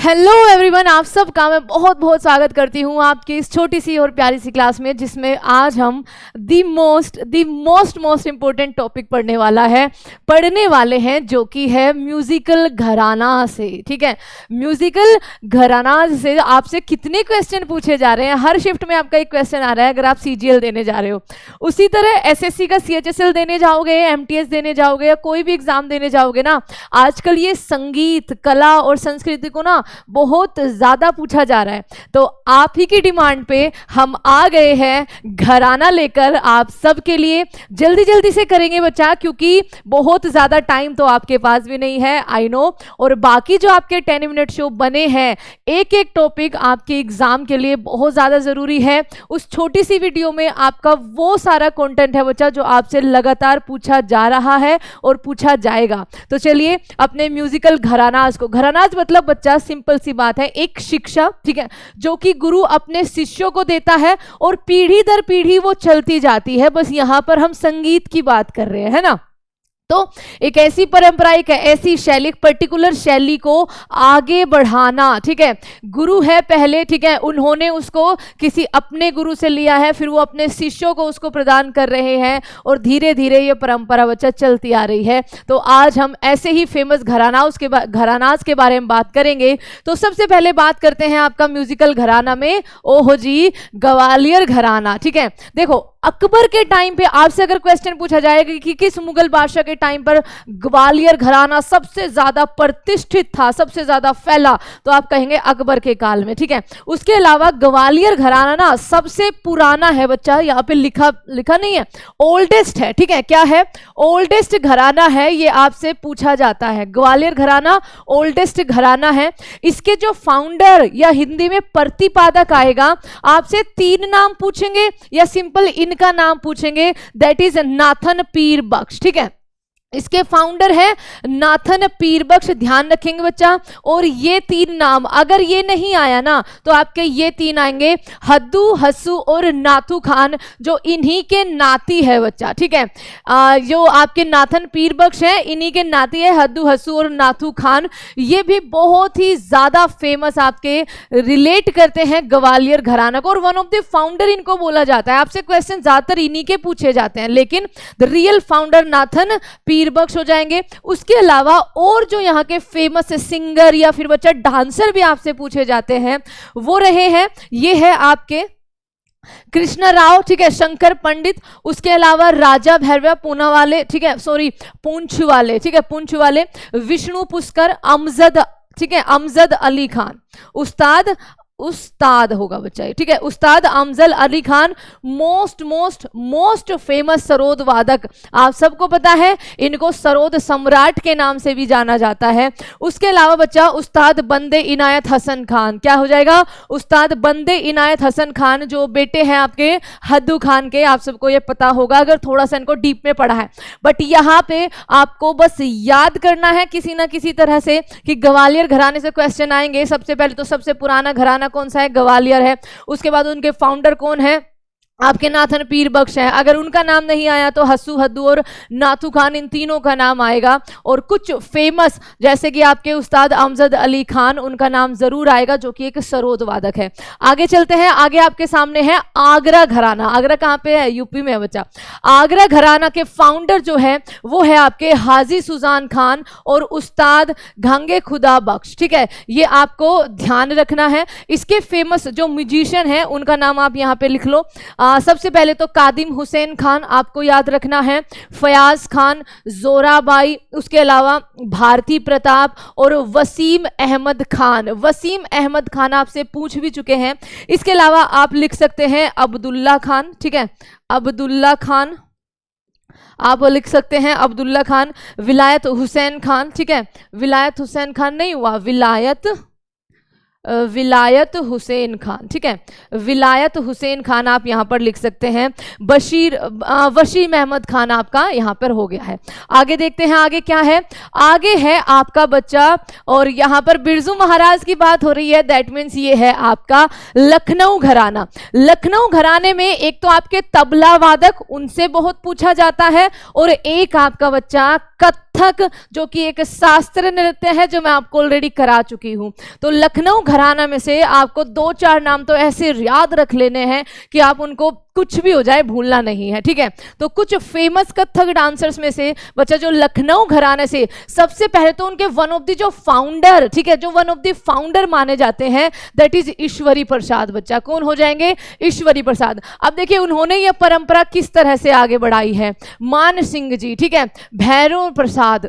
Hello everyone, आप सबका मैं बहुत बहुत स्वागत करती हूँ आपकी इस छोटी सी और प्यारी सी क्लास में, जिसमें आज हम दी मोस्ट इम्पोर्टेंट टॉपिक पढ़ने वाले हैं जो कि है म्यूजिकल घराना से। ठीक है, म्यूजिकल घराना से आपसे कितने क्वेश्चन पूछे जा रहे हैं। हर शिफ्ट में आपका एक क्वेश्चन आ रहा है अगर आप CGL देने जा रहे हो। उसी तरह SSC का CHSL देने जाओगे, MTS देने जाओगे या कोई भी एग्जाम देने जाओगे ना, आजकल ये संगीत, कला और संस्कृति को ना बहुत ज्यादा पूछा जा रहा है। तो आप ही की डिमांड पे हम आ गए हैं घराना लेकर आप सबके लिए। जल्दी जल्दी से करेंगे बच्चा, क्योंकि बहुत ज्यादा टाइम तो आपके पास भी नहीं है, आई नो। और बाकी जो आपके 10 मिनट शो बने हैं, एक एक टॉपिक आपके एग्जाम के लिए बहुत ज्यादा जरूरी है। उस छोटी सी वीडियो में आपका वो सारा कंटेंट है बच्चा जो आपसे लगातार पूछा जा रहा है और पूछा जाएगा। तो चलिए अपने म्यूजिकल घरानाज को, घरानाज मतलब बच्चा सिंपल सी बात है, एक शिक्षा, ठीक है, जो कि गुरु अपने शिष्यों को देता है और पीढ़ी दर पीढ़ी वो चलती जाती है। बस यहां पर हम संगीत की बात कर रहे हैं, है ना। तो एक ऐसी परंपरा, एक ऐसी शैली, पर्टिकुलर शैली को आगे बढ़ाना, ठीक है, गुरु है पहले, ठीक है, उन्होंने उसको किसी अपने गुरु से लिया है, फिर वो अपने शिष्यों को उसको प्रदान कर रहे हैं और धीरे धीरे ये परंपरा बच्चा चलती आ रही है। तो आज हम ऐसे ही फेमस घरानाज के बारे में बात करेंगे। तो सबसे पहले बात करते हैं आपका म्यूजिकल घराना में, ओहो जी, ग्वालियर घराना। ठीक है, देखो अकबर के टाइम पे आपसे अगर क्वेश्चन पूछा जाएगा कि किस मुगल बादशाह के टाइम पर ग्वालियर घराना सबसे ज्यादा प्रतिष्ठित था, सबसे ज्यादा फैला, तो आप कहेंगे अकबर के काल में। ठीक है, उसके अलावा ग्वालियर घराना ना सबसे पुराना है बच्चा, यहाँ पे लिखा नहीं है, ओल्डेस्ट है। ठीक है, क्या है? ओल्डेस्ट घराना है, ये आपसे पूछा जाता है। ग्वालियर घराना ओल्डेस्ट घराना है। इसके जो फाउंडर या हिंदी में प्रतिपादक आएगा, आपसे 3 नाम पूछेंगे या सिंपल इनका नाम पूछेंगे, दैट इज नाथन पीर बख्श। ठीक है, इसके फाउंडर है नाथन पीर बख्श, ध्यान रखेंगे बच्चा। और ये 3 नाम अगर ये नहीं आया ना, तो आपके ये 3 आएंगे, हद्दू, हस्सू और नाथू खान, जो इन्हीं के नाती है बच्चा। ठीक है, जो आपके नाथन पीर बख्श है, इन्हीं के नाती है हद्दू, हस्सू और नाथू खान। ये भी बहुत ही ज्यादा फेमस, आपके रिलेट करते हैं ग्वालियर घराना को, और वन ऑफ द फाउंडर इनको बोला जाता है। आपसे क्वेश्चन ज्यादातर इन्हीं के पूछे जाते हैं, लेकिन द रियल फाउंडर नाथन पीर बख्श हो जाएंगे। उसके अलावा और जो यहाँ के फेमस सिंगर या फिर बच्चा डांसर भी आपसे पूछे जाते हैं, वो रहे हैं, ये है आपके कृष्ण राव, ठीक है, शंकर पंडित। उसके अलावा राजा भैरवा पूना वाले, ठीक है, सॉरी पूंछ वाले, ठीक है, पूंछ वाले, विष्णु पुष्कर, अमजद, ठीक है, अमजद अली खान, उस्ताद होगा बच्चा, ठीक है, उस्ताद अमजद अली खान, मोस्ट फेमस सरोद वादक। आप सबको पता है, इनको सरोद सम्राट के नाम से भी जाना जाता है। उसके अलावा बच्चा उस्ताद बंदे इनायत हसन खान, क्या हो जाएगा? उस्ताद बंदे इनायत हसन खान, जो बेटे हैं आपके हद्दू खान के। आप सबको ये पता होगा अगर थोड़ा सा इनको डीप में पढ़ा है, बट यहाँ पे आपको बस याद करना है किसी ना किसी तरह से कि ग्वालियर घराने से क्वेश्चन आएंगे। सबसे पहले तो सबसे पुराना घराना कौन सा है? ग्वालियर है। उसके बाद उनके फाउंडर कौन है? आपके नाथन पीर बख्श हैं। अगर उनका नाम नहीं आया तो हस्सू, हद्दू और नाथू खान, इन तीनों का नाम आएगा। और कुछ फेमस जैसे कि आपके उस्ताद अमजद अली खान, उनका नाम जरूर आएगा, जो कि एक सरोद वादक है। आगे चलते हैं, आगे आपके सामने है आगरा घराना। आगरा कहाँ पे है? यूपी में है बच्चा। आगरा घराना के फाउंडर जो है वो है आपके हाजी सुजान खान और उस्ताद घंगे खुदा बख्श। ठीक है, ये आपको ध्यान रखना है। इसके फेमस जो म्यूजिशियन है उनका नाम आप यहाँ पे लिख लो। सबसे पहले तो कादिम हुसैन खान आपको याद रखना है, फयाज खान, जोराबाई, उसके अलावा भारती प्रताप और वसीम अहमद खान। वसीम अहमद खान आपसे पूछ भी चुके हैं। इसके अलावा आप लिख सकते हैं अब्दुल्ला खान, ठीक है, अब्दुल्ला खान आप लिख सकते हैं, अब्दुल्ला खान, विलायत हुसैन खान, ठीक है, विलायत हुसैन खान नहीं हुआ, विलायत हुसैन खान, ठीक है, विलायत हुसैन खान आप यहाँ पर लिख सकते हैं। वशीम अहमद खान आपका यहाँ पर हो गया है। आगे देखते हैं, आगे क्या है? आगे है आपका बच्चा, और यहाँ पर बिरजू महाराज की बात हो रही है, दैट मीन्स ये है आपका लखनऊ घराना। लखनऊ घराने में एक तो आपके तबला वादक, उनसे बहुत पूछा जाता है, और एक आपका बच्चा कत्थक कथक जो कि एक शास्त्रीय नृत्य है जो मैं आपको ऑलरेडी करा चुकी हूं। तो लखनऊ घराना में से आपको 2-4 नाम तो ऐसे याद रख लेने हैं कि आप उनको कुछ भी हो जाए भूलना नहीं है, ठीक है। तो कुछ फेमस कथक डांसर्स में से बच्चा जो लखनऊ घराने से, सबसे पहले तो उनके वन ऑफ द जो फाउंडर, ठीक है, जो वन ऑफ द फाउंडर माने जाते हैं दैट इज ईश्वरी प्रसाद। बच्चा कौन हो जाएंगे? ईश्वरी प्रसाद। अब देखिए उन्होंने यह परंपरा किस तरह से आगे बढ़ाई है। मान सिंह जी, ठीक है, भैरव प्रसाद,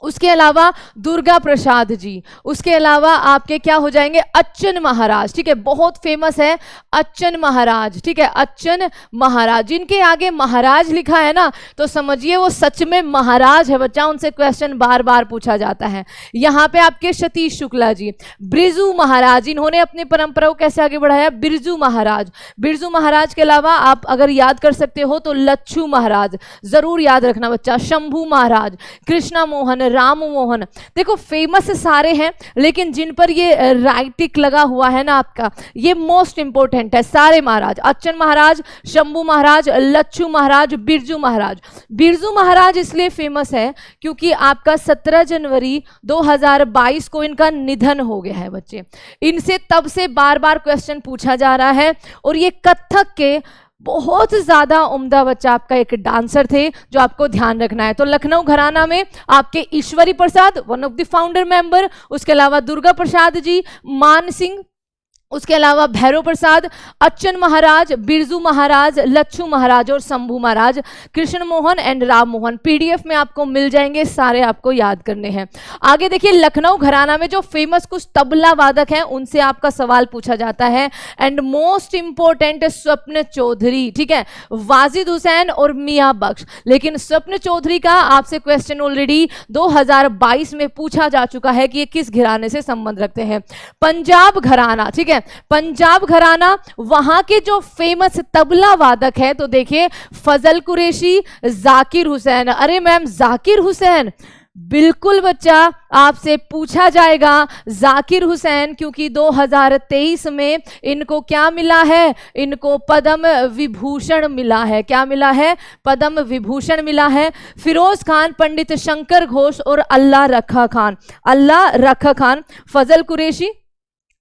उसके अलावा दुर्गा प्रसाद जी, उसके अलावा आपके क्या हो जाएंगे? अच्चन महाराज, ठीक है, बहुत फेमस है अच्चन महाराज, ठीक है, अच्चन महाराज। जिनके आगे महाराज लिखा है ना तो समझिए वो सच में महाराज है बच्चा, उनसे क्वेश्चन बार बार पूछा जाता है। यहाँ पे आपके सतीश शुक्ला जी, बिरजू महाराज, इन्होंने अपनी परंपरा को कैसे आगे बढ़ाया? बिरजू महाराज। बिरजू महाराज के अलावा आप अगर याद कर सकते हो तो लच्छू महाराज जरूर याद रखना बच्चा, शंभू महाराज, कृष्णा मोहन, राम मोहन। देखो फेमस सारे हैं लेकिन जिन पर ये राइट टिक लगा हुआ है ना आपका, ये मोस्ट इंपोर्टेंट है सारे महाराज। अच्चन महाराज, शंभू महाराज, लच्छू महाराज, बिरजू महाराज। बिरजू महाराज इसलिए फेमस है क्योंकि आपका 17 जनवरी 2022 को इनका निधन हो गया है बच्चे। इनसे तब से बार बार क्वेश्चन पूछा जा रहा है और ये कथक के बहुत ज्यादा उम्दा बच्चा आपका एक डांसर थे जो आपको ध्यान रखना है। तो लखनऊ घराना में आपके Ishwari Prasad one of the founder member, उसके अलावा दुर्गा प्रसाद जी, मान सिंह, उसके अलावा भैरव प्रसाद, अच्चन महाराज, बिरजू महाराज, लच्छू महाराज और शंभू महाराज, कृष्ण मोहन एंड राम मोहन। पीडीएफ में आपको मिल जाएंगे, सारे आपको याद करने हैं। आगे देखिए लखनऊ घराना में जो फेमस कुछ तबला वादक हैं उनसे आपका सवाल पूछा जाता है एंड मोस्ट इंपोर्टेंट स्वप्न चौधरी, ठीक है, वाजिद हुसैन और मियां बख्श। लेकिन स्वप्न चौधरी का आपसे क्वेश्चन ऑलरेडी 2022 में पूछा जा चुका है कि ये किस घराने से संबंध रखते हैं। पंजाब घराना, ठीक है, पंजाब घराना, वहां के जो फेमस तबला वादक है तो देखिए फजल कुरैशी, जाकिर हुसैन। अरे मैम जाकिर हुसैन, बिल्कुल बच्चा आपसे पूछा जाएगा जाकिर हुसैन, क्योंकि 2023 में इनको क्या मिला है? इनको पद्म विभूषण मिला है। क्या मिला है? पद्म विभूषण मिला है। फिरोज खान, पंडित शंकर घोष और अल्लाह रखा खान, अल्लाह रखा खान, फजल कुरैशी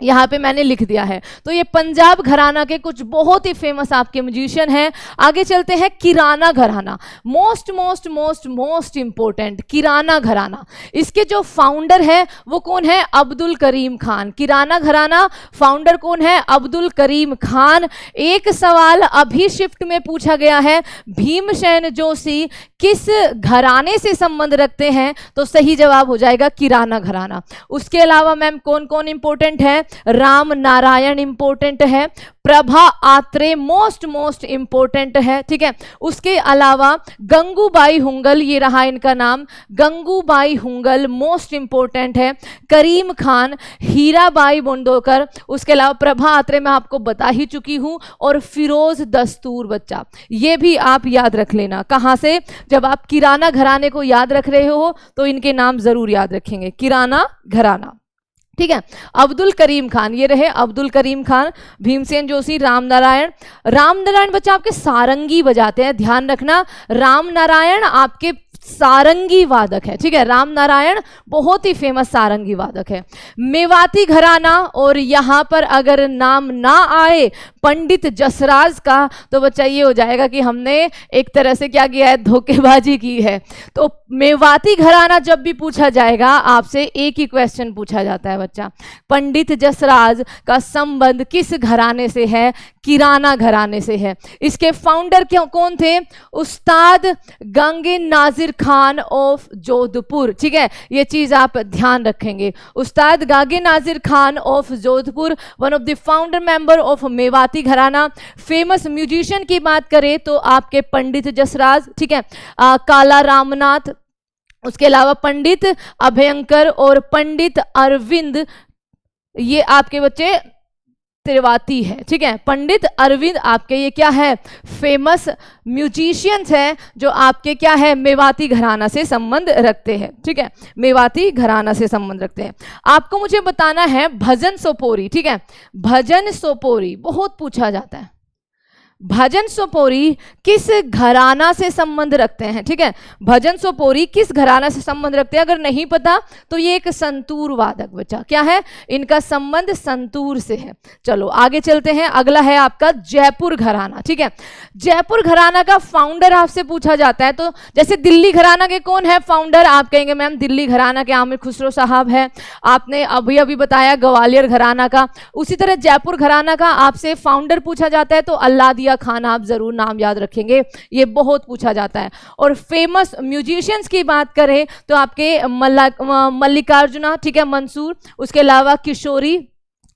यहाँ पे मैंने लिख दिया है। तो ये पंजाब घराना के कुछ बहुत ही फेमस आपके म्यूजिशियन हैं। आगे चलते हैं Kirana gharana, most most most most important Kirana gharana. इसके जो फाउंडर है वो कौन है? अब्दुल करीम खान। किराना घराना फाउंडर कौन है? अब्दुल करीम खान। एक सवाल अभी शिफ्ट में पूछा गया है, भीमसेन जोशी किस घराने से संबंध रखते हैं? तो सही जवाब हो जाएगा किराना घराना। उसके अलावा मैम कौन कौन इंपोर्टेंट है? राम नारायण इंपोर्टेंट है, Prabha Atre most most important है, ठीक है। उसके अलावा गंगूबाई हुंगल, ये रहा इनका नाम, गंगूबाई हुंगल मोस्ट इंपोर्टेंट है, करीम खान, हीराबाई बोंडोकर, उसके अलावा प्रभा आत्रे मैं आपको बता ही चुकी हूं, और फिरोज दस्तूर बच्चा। ये भी आप याद रख लेना। कहां से? जब आप किराना घराने को याद रख रहे हो तो इनके नाम जरूर याद रखेंगे, किराना घराना, ठीक है। अब्दुल करीम खान, ये रहे अब्दुल करीम खान, भीमसेन जोशी, राम नारायण। राम नारायण बच्चा आपके सारंगी बजाते हैं, ध्यान रखना, राम नारायण आपके सारंगी वादक है, ठीक है। राम नारायण बहुत ही फेमस सारंगी वादक है। मेवाती घराना, और यहां पर अगर नाम ना आए पंडित जसराज का तो बच्चा ये हो जाएगा कि हमने एक तरह से क्या किया है? धोखेबाजी की है। तो मेवाती घराना जब भी पूछा जाएगा आपसे एक ही क्वेश्चन पूछा जाता है बच्चा, पंडित जसराज का संबंध किस घराने से है? किराना घराने से है। इसके फाउंडर क्यों कौन थे? उस्ताद गंगे नाजिर खान ऑफ जोधपुर, ठीक है, ये चीज आप ध्यान रखेंगे। Ustad Gage Nazir Khan of Jodhpur, one of the founder member of Mewati gharana. Famous musician की बात करें तो आपके पंडित जसराज, ठीक है, काला रामनाथ, उसके अलावा पंडित अभयंकर और पंडित अरविंद, ये आपके बच्चे त्रिवाती है, ठीक है। पंडित अरविंद आपके ये क्या है? फेमस म्यूजिशियंस हैं जो आपके क्या है? मेवाती घराना से संबंध रखते हैं, ठीक है, मेवाती घराना से संबंध रखते हैं। आपको मुझे बताना है भजन सोपोरी, ठीक है, भजन सोपोरी बहुत पूछा जाता है। भजन सोपोरी किस घराना से संबंध रखते हैं? ठीक है, भजन सोपोरी किस घराना से संबंध रखते हैं? अगर नहीं पता तो ये एक संतूर वादक बच्चा, क्या है इनका संबंध? संतूर से है। चलो आगे चलते हैं, अगला है आपका जयपुर घराना। ठीक है, जयपुर घराना का फाउंडर आपसे पूछा जाता है, तो जैसे दिल्ली घराना के कौन है फाउंडर? आप कहेंगे मैम दिल्ली घराना के आमिर खुसरो साहब है, आपने अभी अभी बताया ग्वालियर घराना का। उसी तरह जयपुर घराना का आपसे फाउंडर पूछा जाता है तो अल्लादिया खान, आप जरूर नाम याद रखेंगे, ये बहुत पूछा जाता है। और फेमस म्यूजिशियंस की बात करें तो आपके मल्लिकार्जुना, ठीक है, मंसूर, उसके अलावा किशोरी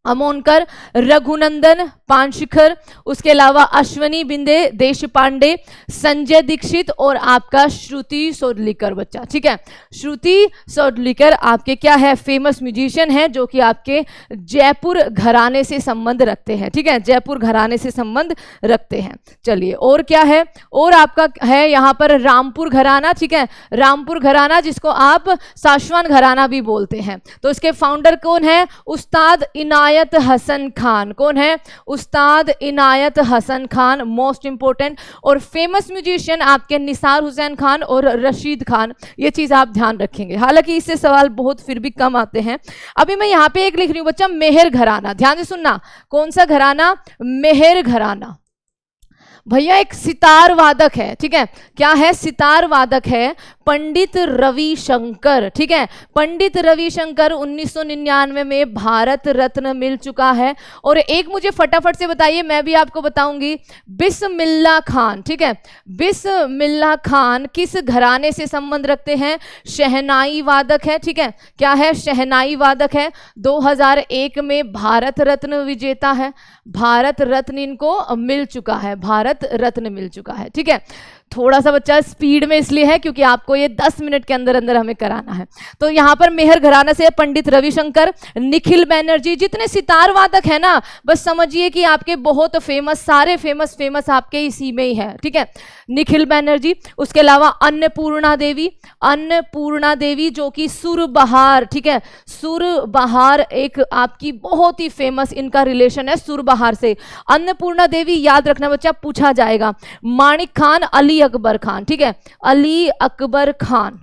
अमोनकर, रघुनंदन पानशिखर, उसके अलावा अश्वनी बिंदे देश पांडे, संजय दीक्षित और आपका श्रुति सोडलीकर बच्चा। ठीक है, श्रुति सोडलीकर आपके क्या है? फेमस म्यूजिशियन है जो कि आपके जयपुर घराने से संबंध रखते हैं। ठीक है, जयपुर घराने से संबंध रखते हैं। चलिए और क्या है? और आपका है यहाँ पर रामपुर घराना। ठीक है, रामपुर घराना जिसको आप साशवान घराना भी बोलते हैं, तो इसके फाउंडर कौन है? उस्ताद इनायत हसन खान। कौन है? उस्ताद इनायत हसन खान, मोस्ट इंपोर्टेंट। और फेमस म्यूजिशियन आपके निसार हुसैन खान और रशीद खान, ये चीज आप ध्यान रखेंगे। हालांकि इससे सवाल बहुत फिर भी कम आते हैं। अभी मैं यहाँ पे एक लिख रही हूँ बच्चा, मेहर घराना, ध्यान से सुनना। कौन सा घराना? मेहर घराना। भैया एक सितार वादक है। ठीक है, क्या है? सितार वादक है पंडित रविशंकर। ठीक है, पंडित रविशंकर 1999 में भारत रत्न मिल चुका है। और एक मुझे फटाफट से बताइए, मैं भी आपको बताऊंगी, बिस्मिल्लाह खान। ठीक है, बिस्मिल्लाह खान किस घराने से संबंध रखते हैं? शहनाई वादक है। ठीक है, क्या है? शहनाई वादक है। 2001 में भारत रत्न विजेता है, भारत रत्न इनको मिल चुका है, भारत रत्न मिल चुका है। ठीक है, थोड़ा सा बच्चा स्पीड में इसलिए है क्योंकि आपको ये 10 मिनट के अंदर अंदर हमें कराना है। तो यहाँ पर मेहर घराना से पंडित रविशंकर, निखिल बैनर्जी, जितने सितार वादक है ना, बस समझिए कि आपके बहुत फेमस, सारे फेमस आपके इसी में ही है। ठीक है, निखिल बैनर्जी, उसके अलावा अन्नपूर्णा देवी, अन्नपूर्णा देवी जो कि सुरबहार, ठीक है, सुरबहार एक आपकी बहुत ही फेमस इनका रिलेशन है सुरबहार से। अन्नपूर्णा देवी याद रखना बच्चा, पूछा जाएगा। माणिक खान, अली अकबर खान। ठीक है, अली अकबर खान।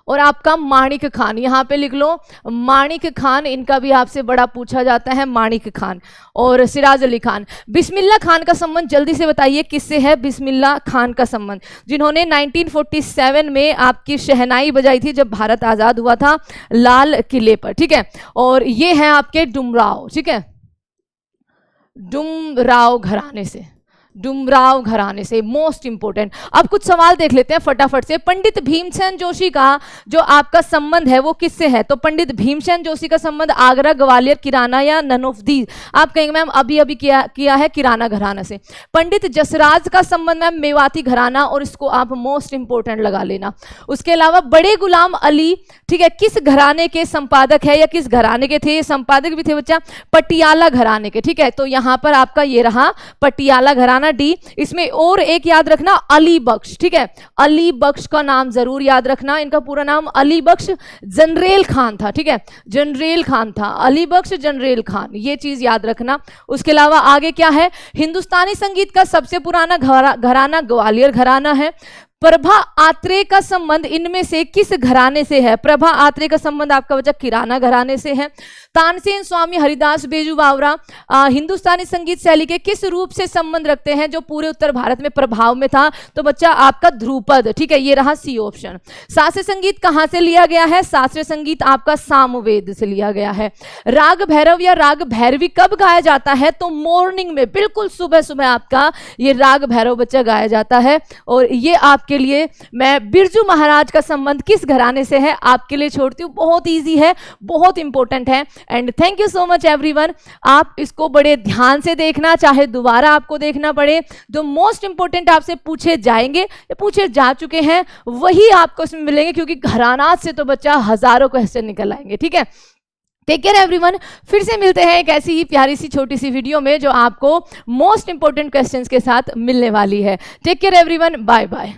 और आपका माणिक खान, यहाँ पे लिख लो माणिक खान, इनका भी आपसे बड़ा पूछा जाता है, माणिक खान। और सिराज अली खान। बिस्मिल्लाह खान का संबंध जल्दी से बताइए किससे है? बिस्मिल्लाह खान का संबंध, जिन्होंने 1947 में आपकी शहनाई बजाई थी जब भारत आजाद हुआ था लाल किले पर। ठीक है, और ये है आपके डुमराव। ठीक है, डुमराव घराने से, डुमराव घराने से, मोस्ट इंपोर्टेंट। अब कुछ सवाल देख लेते हैं फटाफट से। पंडित भीमसेन जोशी का जो आपका संबंध है वो किससे है? तो पंडित भीमसेन जोशी का संबंध आगरा, ग्वालियर, किराना या नन ऑफ दीज? आप कहेंगे मैम अभी अभी किया है किराना घराना से। पंडित जसराज का संबंध मैम मेवाती घराना, और इसको आप मोस्ट इंपोर्टेंट लगा लेना। उसके अलावा बड़े गुलाम अली, ठीक है, किस घराने के संपादक है या किस घराने के थे? ये संपादक भी थे बच्चा पटियाला घराने के। ठीक है, तो यहां पर आपका ये रहा पटियाला घराना डी। इसमें और एक याद रखना, अली बख्श। ठीक है, अली बख्श का नाम जरूर याद रखना, इनका पूरा नाम अली बख्श जनरेल खान था। ठीक है, जनरेल खान था, अली बख्श जनरेल खान, ये चीज याद रखना। उसके अलावा आगे क्या है? हिंदुस्तानी संगीत का सबसे पुराना घराना ग्वालियर घराना है। प्रभा आत्रेय का संबंध इनमें से किस घराने से है? प्रभा आत्रेय का संबंध आपका बच्चा किराना घराने से है। तानसेन स्वामी हरिदास बेजू बावरा हिंदुस्तानी संगीत शैली के किस रूप से संबंध रखते हैं जो पूरे उत्तर भारत में प्रभाव में था? तो बच्चा आपका ध्रुपद। ठीक है, ये रहा सी ऑप्शन। शास्त्रीय संगीत कहां से लिया गया है? शास्त्रीय संगीत आपका सामवेद से लिया गया है। राग भैरव या राग भैरवी कब गाया जाता है? तो मॉर्निंग में, बिल्कुल सुबह सुबह आपका ये राग भैरव बच्चा गाया जाता है। और ये आपके लिए मैं बिरजू महाराज का संबंध किस घराने से है आपके लिए छोड़ती हूँ, बहुत इजी है, बहुत इंपॉर्टेंट है। And thank you so much everyone. आप इसको बड़े ध्यान से देखना, चाहे दोबारा आपको देखना पड़े। जो मोस्ट इंपॉर्टेंट आपसे पूछे जाएंगे या पूछे जा चुके हैं वही आपको इसमें मिलेंगे, क्योंकि घराना से तो बच्चा हजारों क्वेश्चन निकल आएंगे। ठीक है, टेक केयर एवरीवन। फिर से मिलते हैं एक ऐसी ही प्यारी सी छोटी सी वीडियो में जो आपको मोस्ट इंपॉर्टेंट क्वेश्चंस के साथ मिलने वाली है। Take care everyone, bye bye.